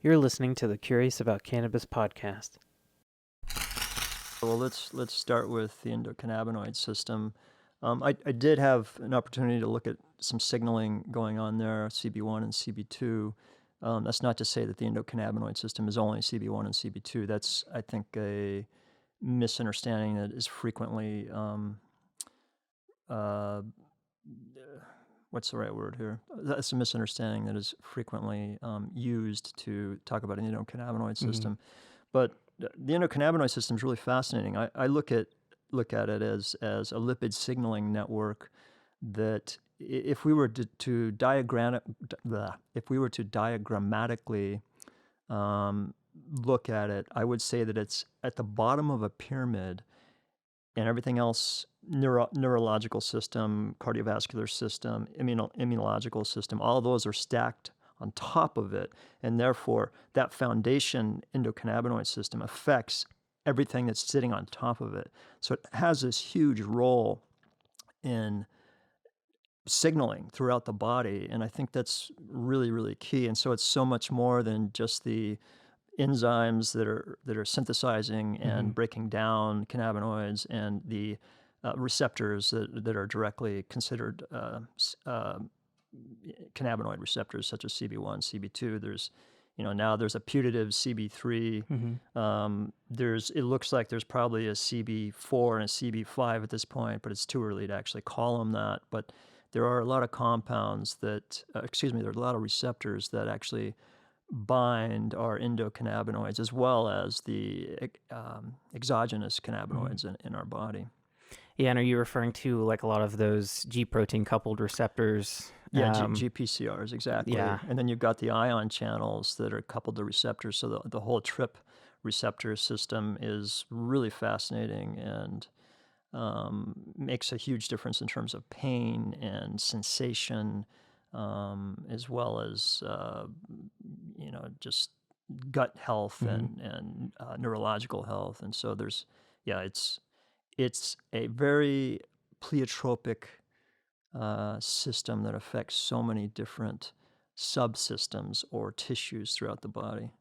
You're listening to the Curious About Cannabis podcast. Well, let's start with the endocannabinoid system. I did have an opportunity to look at some signaling going on there, CB1 and CB2. That's not to say that the endocannabinoid system is only CB1 and CB2. That's, I think, a misunderstanding that is frequently, what's the right word here? That's a misunderstanding that is frequently used to talk about an endocannabinoid system. But the endocannabinoid system is really fascinating. I look at it as a lipid signaling network that if we were to diagrammatically look at it, I would say that it's at the bottom of a pyramid, and everything else, neurological system, cardiovascular system, immunological system, all those are stacked on top of it. And therefore, that foundation endocannabinoid system affects everything that's sitting on top of it. So it has this huge role in signaling throughout the body. And I think that's really, really key. And so it's so much more than just the enzymes that are synthesizing and breaking down cannabinoids, and the receptors that are directly considered cannabinoid receptors, such as CB1, CB2. There's, now there's a putative CB3. It looks like there's probably a CB4 and a CB5 at this point, but it's too early to actually call them that. But there are a lot of compounds that, there are a lot of receptors that actually bind our endocannabinoids, as well as the exogenous cannabinoids in our body. Yeah, and are you referring to like a lot of those G protein coupled receptors? Yeah, GPCRs, exactly. Yeah. And then you've got the ion channels that are coupled to receptors. So the whole TRP receptor system is really fascinating, and makes a huge difference in terms of pain and sensation, as well as just gut health and neurological health. And so it's a very pleiotropic system that affects so many different subsystems or tissues throughout the body.